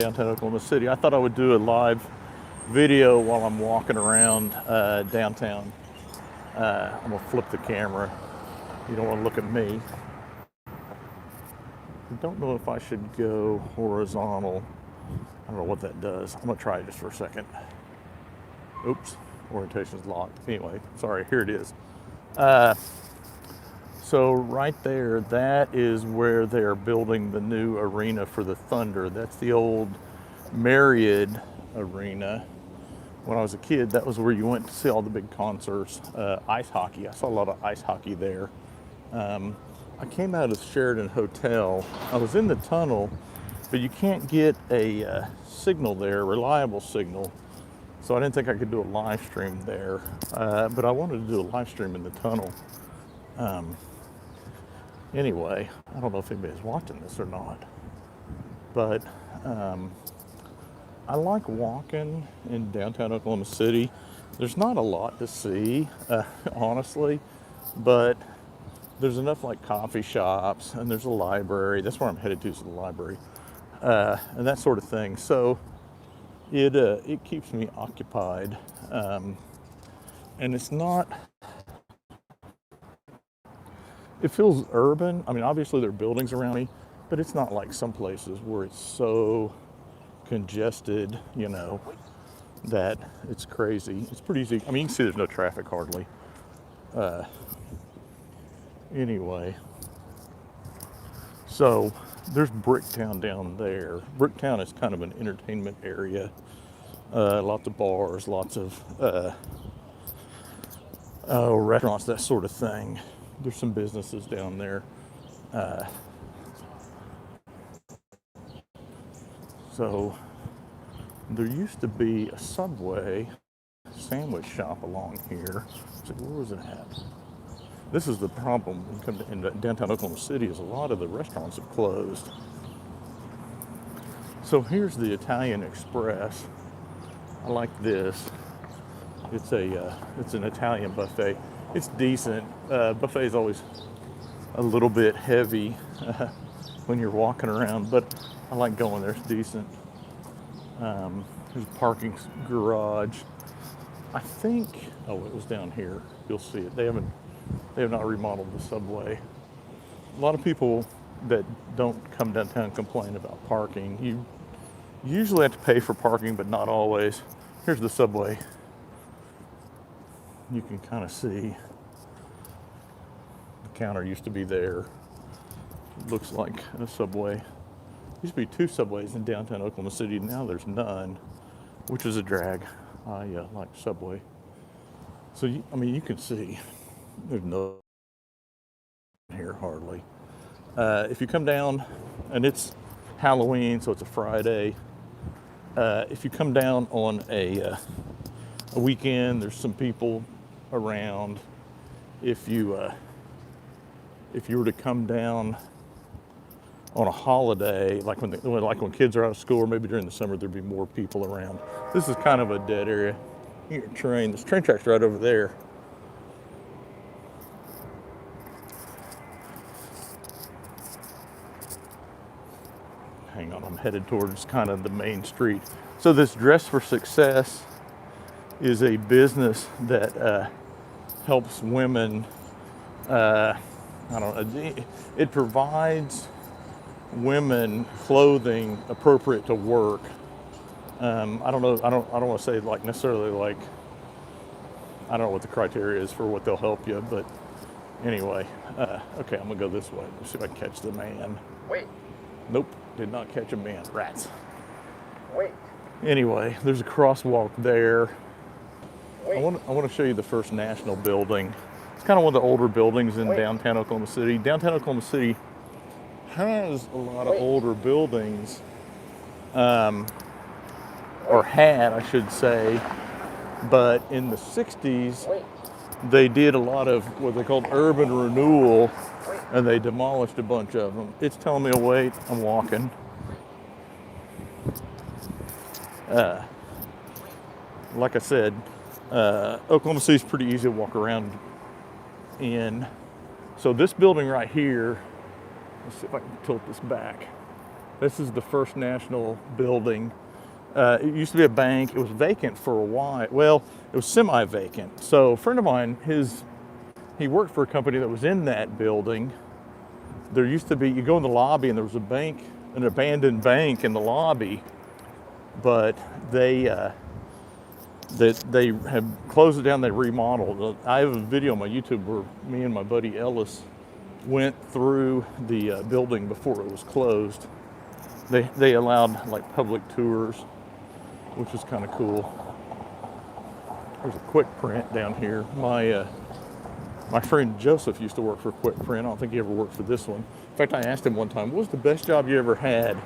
downtown Oklahoma City. I thought I would do a live video while I'm walking around downtown. I'm gonna flip the camera. You don't want to look at me. I don't know if I should go horizontal. I don't know what that does. I'm gonna try it just for a second. Oops, orientation's locked. Anyway, sorry, here it is. So right there, that is where they're building the new arena for the Thunder. That's the old Marriott Arena. When I was a kid, that was where you went to see all the big concerts. Ice hockey, I saw a lot of ice hockey there. I came out of the Sheraton Hotel. I was in the tunnel, but you can't get a signal there, reliable signal. So I didn't think I could do a live stream there, but I wanted to do a live stream in the tunnel. Anyway, I don't know if anybody's watching this or not, but I like walking in downtown Oklahoma City. There's not a lot to see, honestly, but there's enough like coffee shops, and there's a library. That's where I'm headed to, is the library, and that sort of thing. So it keeps me occupied, and it's not. It feels urban. I mean, obviously there are buildings around me, but it's not like some places where it's so congested, that it's crazy. It's pretty easy. I mean, you can see there's no traffic hardly. Anyway, so there's Bricktown down there. Bricktown is kind of an entertainment area. Lots of bars, lots of restaurants, that sort of thing. There's some businesses down there. So there used to be a Subway sandwich shop along here. So where was it at? This is the problem when you come to in downtown Oklahoma City, is a lot of the restaurants have closed. So here's the Italian Express. I like this. It's an Italian buffet. It's decent. Buffet is always a little bit heavy when you're walking around, but I like going there. It's decent. There's a parking garage. I think. Oh, it was down here. You'll see it. They have not remodeled the Subway. A lot of people that don't come downtown complain about parking. You usually have to pay for parking, but not always. Here's the Subway. You can kind of see the counter used to be there. It looks like a Subway. Used to be 2 Subways in downtown Oklahoma City. Now there's none, which is a drag. I like Subway. So, you can see there's no here hardly. If you come down, and it's Halloween, so it's a Friday. If you come down on a weekend, there's some people around. If you were to come down on a holiday, like when kids are out of school, or maybe during the summer, there'd be more people around. This is kind of a dead area. You hear a train. This train track's right over there. Hang on, I'm headed towards kind of the main street. So this Dress for Success is a business that helps women. I don't know. It provides women clothing appropriate to work. I don't know. I don't want to say like necessarily like. I don't know what the criteria is for what they'll help you, but anyway. Okay, I'm gonna go this way. Let's see if I can catch the man. Wait. Nope, did not catch a man. Rats. Wait. Anyway, there's a crosswalk there. Wait. I want to show you the First National building. It's kind of one of the older buildings in downtown Oklahoma City. Downtown Oklahoma City has a lot of older buildings, or had, I should say. But in the 60s, they did a lot of what they called urban renewal, and they demolished a bunch of them. It's telling me to wait. I'm walking. Like I said, Oklahoma City's pretty easy to walk around in. So this building right here, let's see if I can tilt this back. This is the First National building. It used to be a bank. It was vacant for a while. Well, it was semi-vacant. So a friend of mine, he worked for a company that was in that building. There used to be, you go in the lobby and there was a bank, an abandoned bank in the lobby, but they have closed it down, they remodeled. I have a video on my YouTube where me and my buddy Ellis went through the building before it was closed. They allowed like public tours, which is kind of cool. There's a Quick Print down here. My friend Joseph used to work for Quick Print. I don't think he ever worked for this one. In fact, I asked him one time, what was the best job you ever had?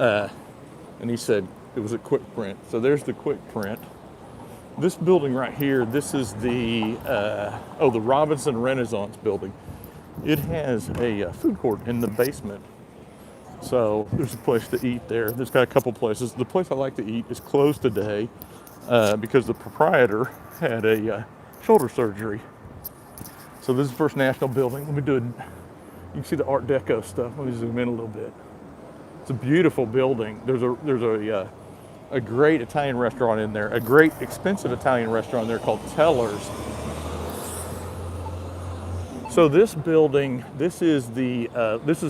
And he said it was at Quick Print. So there's the Quick Print. This building right here, this is the Robinson Renaissance building. It has a food court in the basement. So there's a place to eat there. There's got a couple places. The place I like to eat is closed today because the proprietor had a shoulder surgery. So this is First National building. Let me do it. You can see the Art Deco stuff. Let me zoom in a little bit. It's a beautiful building. There's a great Italian restaurant in there, a great expensive Italian restaurant there called Teller's. So this building, this is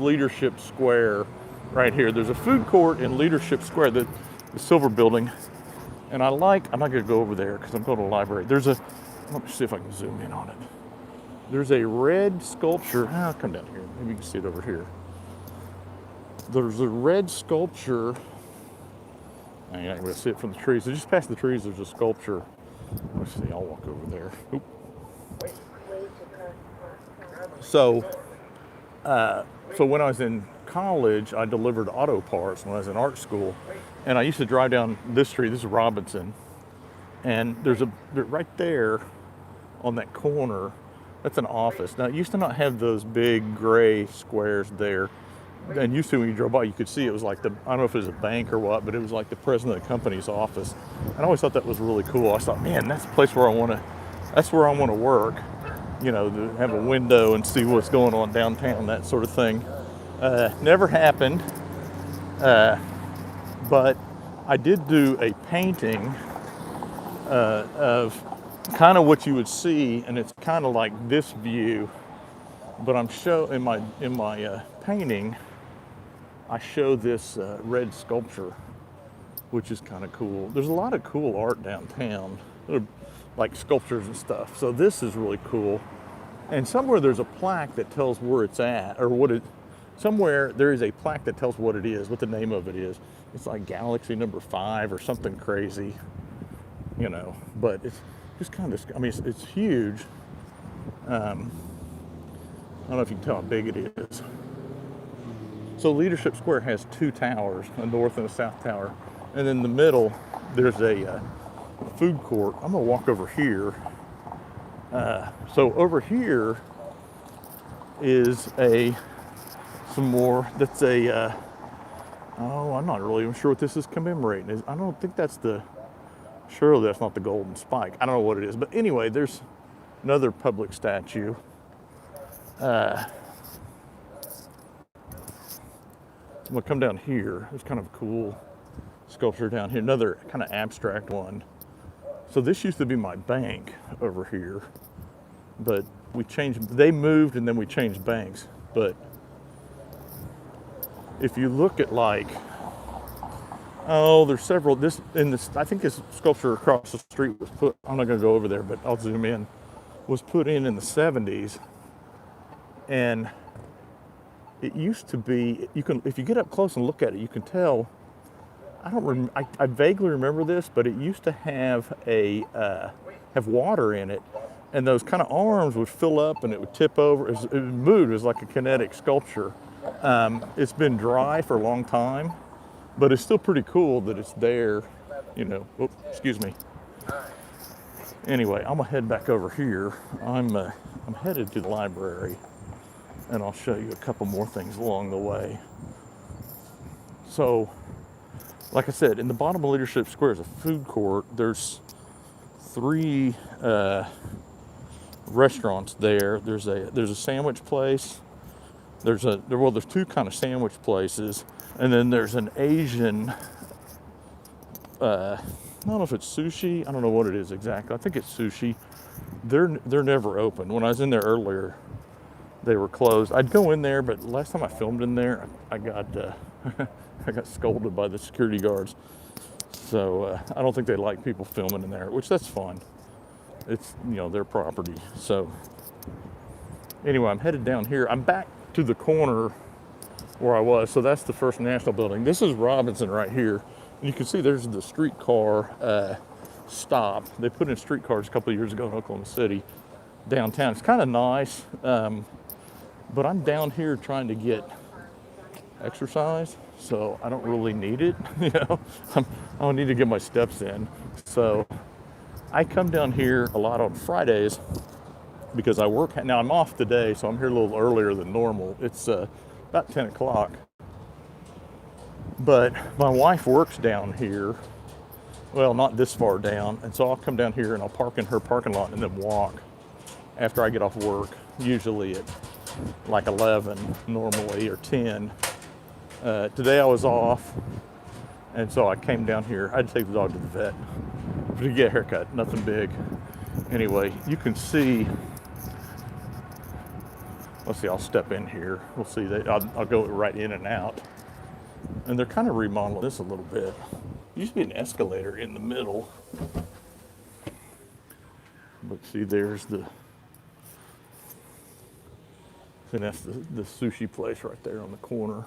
Leadership Square right here. There's a food court in Leadership Square, the silver building. And I'm not gonna go over there because I'm going to the library. Let me see if I can zoom in on it. There's a red sculpture. I'll come down here. Maybe you can see it over here. There's a red sculpture. You're not going to see it from the trees. So just past the trees, there's a sculpture. Let's see. I'll walk over there. Oop. So when I was in college, I delivered auto parts when I was in art school, and I used to drive down this street. This is Robinson, and there's right there on that corner. That's an office. Now, it used to not have those big gray squares there. And used to, when you drove by, you could see it was like I don't know if it was a bank or what, but it was like the president of the company's office. And I always thought that was really cool. I thought, man, that's a place where I want to work. You know, to have a window and see what's going on downtown, that sort of thing. Never happened. But I did do a painting of kind of what you would see, and it's kind of like this view. But in my painting, I show this red sculpture, which is kind of cool. There's a lot of cool art downtown, like sculptures and stuff. So this is really cool. And somewhere there's a plaque that tells where it's at, or somewhere there is a plaque that tells what it is, what the name of it is. It's like Galaxy number 5 or something crazy, you know. But it's just kind of, I mean, it's huge. I don't know if you can tell how big it is. So Leadership Square has 2 towers, a north and a south tower. And in the middle, there's a food court. I'm gonna walk over here. So over here is some more, that's I'm not really even sure what this is commemorating. I don't think surely that's not the Golden Spike. I don't know what it is. But anyway, there's another public statue. I'm gonna come down here. There's kind of a cool sculpture down here, another kind of abstract one. So this used to be my bank over here, but they moved and then we changed banks. But if you look at there's several, I think this sculpture across the street was put, I'm not gonna go over there, but I'll zoom in, was put in the 70s. And it used to be, if you get up close and look at it, you can tell, I vaguely remember this, but it used to have have water in it, and those kind of arms would fill up and it would tip over. It would move. It was like a kinetic sculpture. It's been dry for a long time, but it's still pretty cool that it's there, you know. Oh, excuse me. Anyway, I'm gonna head back over here. I'm headed to the library, and I'll show you a couple more things along the way. So, like I said, in the bottom of Leadership Square is a food court. There's 3 restaurants there. There's a sandwich place. There's 2 kind of sandwich places, And then there's an Asian, I don't know if it's sushi. I don't know what it is exactly. I think it's sushi. They're never open. When I was in there earlier, they were closed. I'd go in there, but last time I filmed in there, I got I got scolded by the security guards. So I don't think they like people filming in there, which that's fine. It's, you know, their property. So anyway, I'm headed down here. I'm back to the corner where I was. So that's the First National Building. This is Robinson right here. And you can see there's the streetcar stop. They put in streetcars a couple of years ago in Oklahoma City downtown. It's kind of nice. But I'm down here trying to get exercise, so I don't really need it. You know, I don't need to get my steps in. So I come down here a lot on Fridays because I work. Now I'm off today, so I'm here a little earlier than normal. It's about 10 o'clock. But my wife works down here. Well, not this far down. And so I'll come down here and I'll park in her parking lot and then walk after I get off work, usually at like 11 normally, or 10. Today I was off, and so I came down here. I had to take the dog to the vet to get a haircut, nothing big. Anyway, you can see, let's see, I'll step in here. We'll see that I'll go right in and out. And they're kind of remodeling this a little bit. Used to be an escalator in the middle. But see, there's the, and that's the sushi place right there on the corner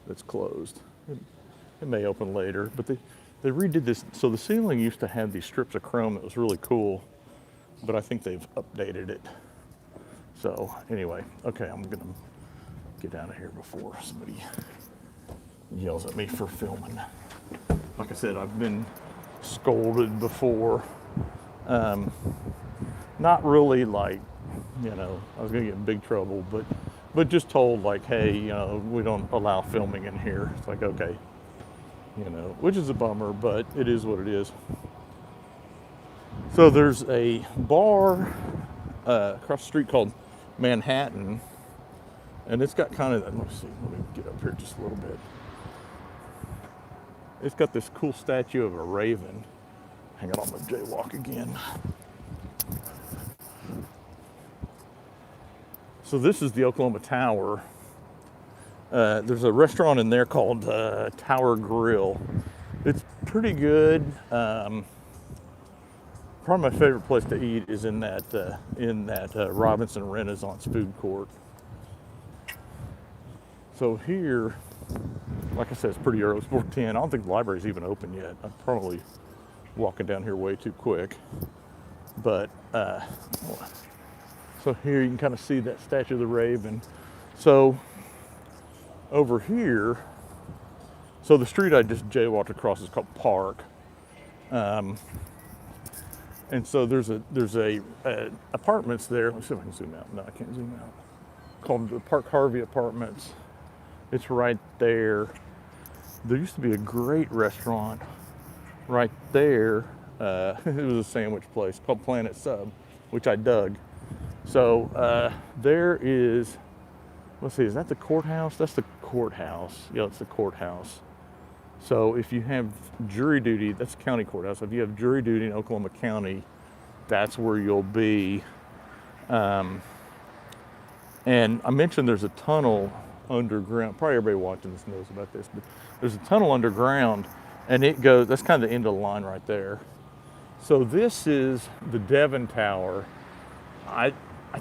that's closed. It may open later, but they redid this. So the ceiling used to have these strips of chrome that was really cool, but I think they've updated it. So anyway, okay, I'm gonna get out of here before somebody yells at me for filming. Like I said, I've been scolded before. Not really like, you know, I was gonna get in big trouble, but just told like, hey, you know, we don't allow filming in here. It's like, okay, you know, which is a bummer, but it is what it is. So there's a bar across the street called Manhattan, and it's got kind of, let me get up here just a little bit. It's got this cool statue of a raven. Hang on, I'm gonna jaywalk again. So this is the Oklahoma Tower. There's a restaurant in there called Tower Grill. It's pretty good. Probably my favorite place to eat is in that Robinson Renaissance food court. So here, like I said, it's pretty early. It's 4:10. I don't think the library's even open yet. I'm probably walking down here way too quick. But so here you can kind of see that statue of the raven. So over here, so the street I just jaywalked across is called Park. And so there's a apartments there. Let's see if I can zoom out. No, I can't zoom out. Called the Park Harvey Apartments. It's right there. There used to be a great restaurant right there. It was a sandwich place called Planet Sub, which I dug. So there is, let's see, is that the courthouse? That's the courthouse. Yeah, it's the courthouse. So if you have jury duty, that's the county courthouse. If you have jury duty in Oklahoma County, that's where you'll be. And I mentioned there's a tunnel underground. Probably everybody watching this knows about this, but there's a tunnel underground, and it goes, that's kind of the end of the line right there. So this is the Devon Tower. I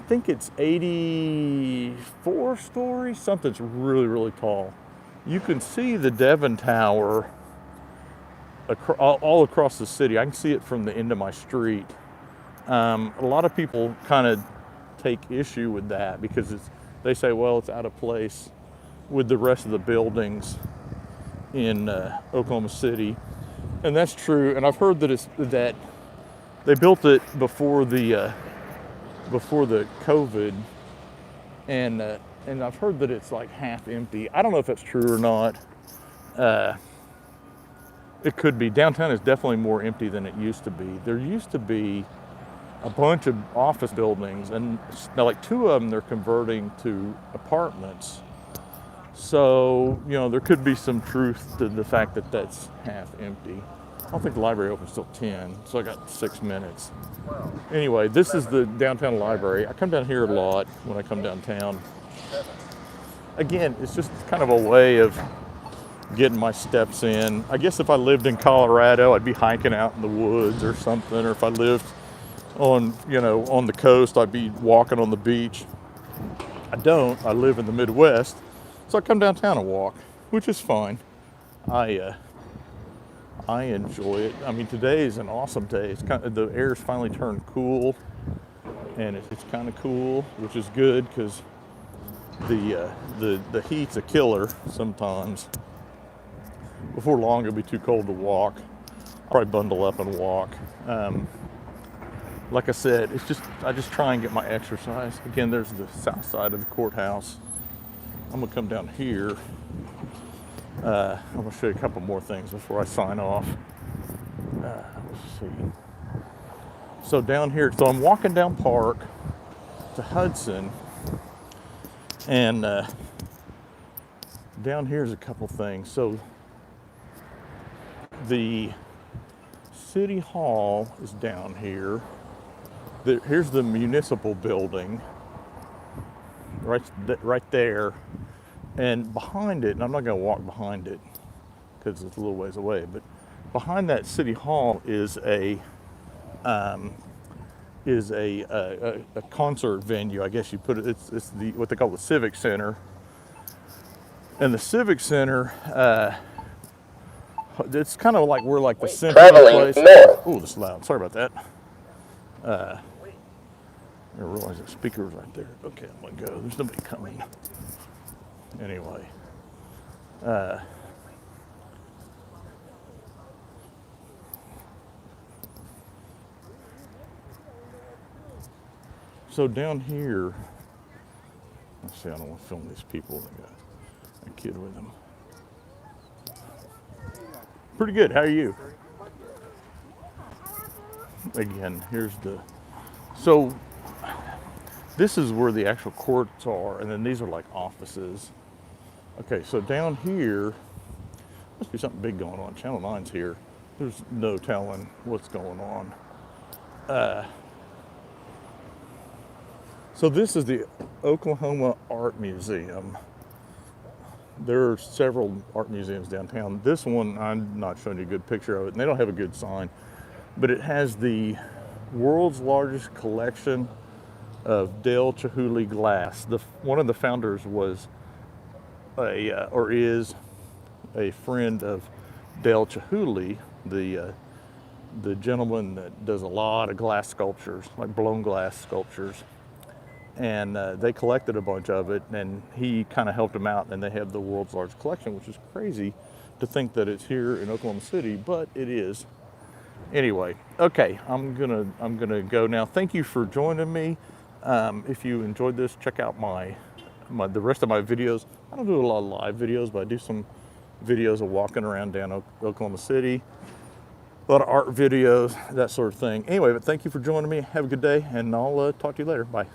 think it's 84 stories, something's really, really tall. You can see the Devon Tower all across the city. I can see it from the end of my street. A lot of people kind of take issue with that because they say, well, it's out of place with the rest of the buildings in Oklahoma City. And that's true. And I've heard that they built it before the COVID, and I've heard that it's like half empty. I don't know if that's true or not. It could be. Downtown is definitely more empty than it used to be. There used to be a bunch of office buildings, and now like two of them they're converting to apartments. So, you know, there could be some truth to the fact that that's half empty. I don't think the library opens till 10, so I got 6 minutes. Anyway, this is the downtown library. I come down here a lot when I come downtown. Again, it's just kind of a way of getting my steps in. I guess if I lived in Colorado, I'd be hiking out in the woods or something. Or if I lived on, you know, on the coast, I'd be walking on the beach. I don't. I live in the Midwest, so I come downtown and walk, which is fine. I enjoy it. I mean, today is an awesome day. It's kind of, the air's finally turned cool, and it's kind of cool, which is good because the heat's a killer sometimes. Before long, it'll be too cold to walk. Probably bundle up and walk. Like I said, I just try and get my exercise. Again, there's the south side of the courthouse. I'm gonna come down here. I'm gonna show you a couple more things before I sign off. Let's see. So down here, so I'm walking down Park to Hudson, and down here's a couple things. So the City Hall is down here. Here's the municipal building, right there, and behind it. And I'm not going to walk behind it because it's a little ways away. But behind that City Hall is a concert venue. I guess you put it. It's the what they call the Civic Center, and the Civic Center. It's kind of like we're like the center of the place. Oh, that's loud. Sorry about that. I didn't realize the speaker was right there. Okay, I'm gonna go. There's nobody coming. Anyway. So down here, let's see, I don't want to film these people. They got a kid with them. Pretty good. How are you? Again, here's so this is where the actual courts are, and then these are like offices. Okay, so down here, must be something big going on. Channel 9's here. There's no telling what's going on. So this is the Oklahoma Art Museum. There are several art museums downtown. This one, I'm not showing you a good picture of it, and they don't have a good sign, but it has the world's largest collection of Dale Chihuly glass. One of the founders was is a friend of Dale Chihuly, the gentleman that does a lot of glass sculptures, like blown glass sculptures. And they collected a bunch of it, and he kind of helped them out, and they have the world's largest collection, which is crazy to think that it's here in Oklahoma City, but it is. Anyway, okay, I'm gonna go now. Thank you for joining me. If you enjoyed this, check out the rest of my videos. I don't do a lot of live videos, but I do some videos of walking around down Oklahoma City, a lot of art videos, that sort of thing. Anyway, but thank you for joining me. Have a good day, and I'll talk to you later. Bye.